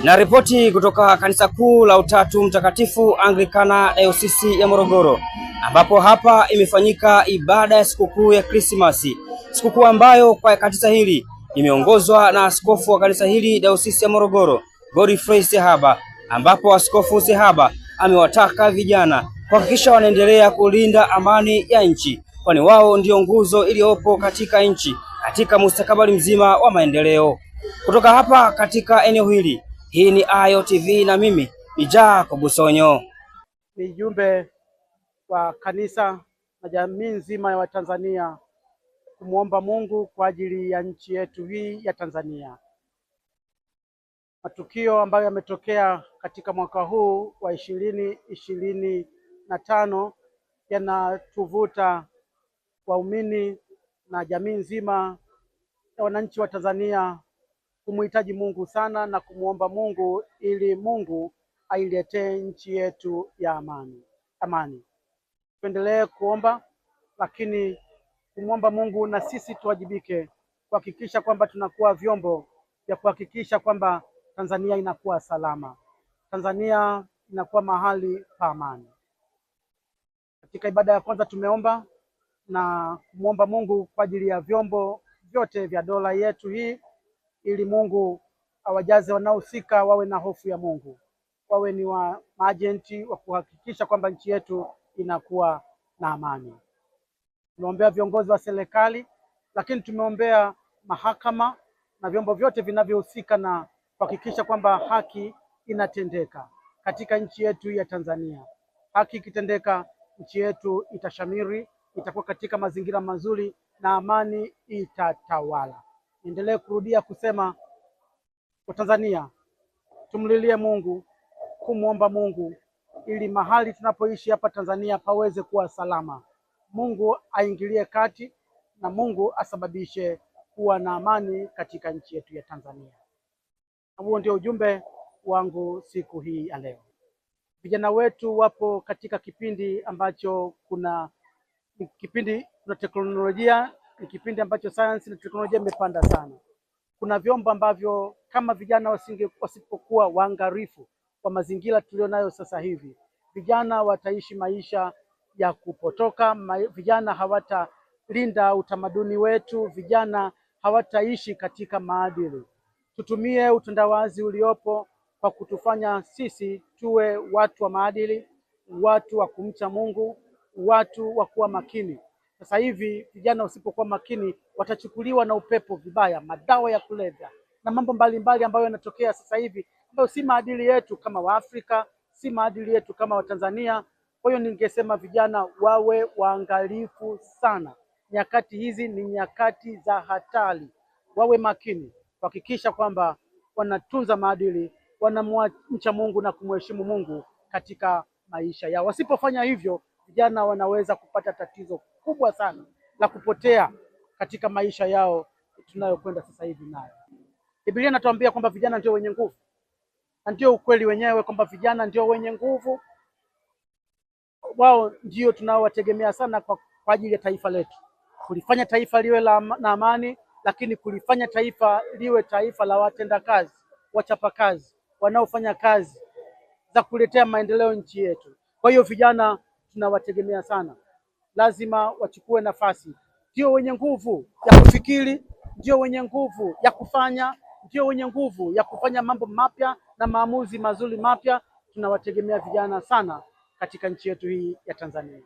Na ripoti kutoka kanisa kuu la Utatu Mtakatifu Anglikana Dayosisi ya Morogoro, ambapo hapa imefanyika ibada ya sikukuu ya Krismasi, sikukuu ambayo kwa kanisa hili imeongozwa na askofu wa kanisa hili Dayosisi ya Morogoro, Godfrey Sehaba, ambapo askofu Sehaba amewataka vijana kuhakikisha wanaendelea kulinda amani ya nchi, kwani wao ndio nguzo iliyopo katika nchi katika mustakabali mzima wa maendeleo. Kutoka hapa katika eneo hili, hii ni Ayo TV na mimi ni Jacob Busonyo. Ni jumbe wa kanisa na jamii nzima ya Watanzania kumwomba Mungu kwa ajili ya nchi yetu hii ya Tanzania. Matukio ambayo yametokea katika mwaka huu wa 2025 yanatuvuta waumini na jamii nzima ya wananchi wa Tanzania kumhitaji Mungu sana na kumwomba Mungu ili Mungu ailetee nchi yetu ya amani. Tuendelee kuomba, lakini kumwomba Mungu na sisi tuwajibike kuhakikisha kwamba tunakuwa vyombo vya kuhakikisha kwamba Tanzania inakuwa salama, Tanzania inakuwa mahali pa amani. Katika ibada ya kwanza tumeomba na kumwomba Mungu kwa ajili ya vyombo vyote vya dola yetu hii, ili Mungu awajaze wanaohusika wawe na hofu ya Mungu, wawe ni maajenti wa kuhakikisha kwamba nchi yetu inakuwa na amani. Tumeombea viongozi wa serikali, lakini tumeombea mahakama na vyombo vyote vinavyohusika na kuhakikisha kwamba haki inatendeka katika nchi yetu ya Tanzania. Haki ikitendeka, nchi yetu itashamiri, itakuwa katika mazingira mazuri na amani itatawala. Niendelee kurudia kusema kwa Tanzania tumlilie Mungu, kumwomba Mungu ili mahali tunapoishi hapa Tanzania paweze kuwa salama. Mungu aingilie kati na Mungu asababishe kuwa na amani katika nchi yetu ya Tanzania. Huo ndio ujumbe wangu siku hii ya leo. Vijana wetu wapo katika kipindi ambacho kuna teknolojia, ni kipindi ambacho sayansi na teknolojia imepanda sana. Kuna vyombo ambavyo kama vijana wasipokuwa waangalifu kwa mazingira tulionayo sasa hivi, vijana wataishi maisha ya kupotoka, vijana hawatalinda utamaduni wetu, vijana hawataishi katika maadili. Tutumie utandawazi uliopo kwa kutufanya sisi tuwe watu wa maadili, watu wa kumcha Mungu, watu wa kuwa makini. Sasa hivi vijana wasipokuwa makini watachukuliwa na upepo vibaya, madawa ya kulevya na mambo mbalimbali ambayo yanatokea sasa hivi ambayo si maadili yetu kama Waafrika, si maadili yetu kama Watanzania. Kwa hiyo ningesema vijana wawe waangalifu sana. Nyakati hizi ni nyakati za hatari, wawe makini kuhakikisha kwamba wanatunza maadili, wanamcha Mungu na kumheshimu Mungu katika maisha yao. Wasipofanya hivyo, vijana wanaweza kupata tatizo kubwa sana la kupotea katika maisha yao tunayokwenda sasa hivi nayo. Biblia inatuambia kwamba vijana ndio wenye nguvu, na ndio ukweli wenyewe kwamba vijana ndio wenye nguvu. Wao ndio tunaowategemea sana kwa ajili ya taifa letu, kulifanya taifa liwe na amani, lakini kulifanya taifa liwe taifa la watendakazi, wachapakazi, wanaofanya kazi za kuletea maendeleo nchi yetu. Kwa hiyo vijana tunawategemea sana, lazima wachukue nafasi. Ndio wenye nguvu ya kufikiri, ndio wenye nguvu ya kufanya, ndio wenye nguvu ya kufanya mambo mapya na maamuzi mazuri mapya. Tunawategemea vijana sana katika nchi yetu hii ya Tanzania.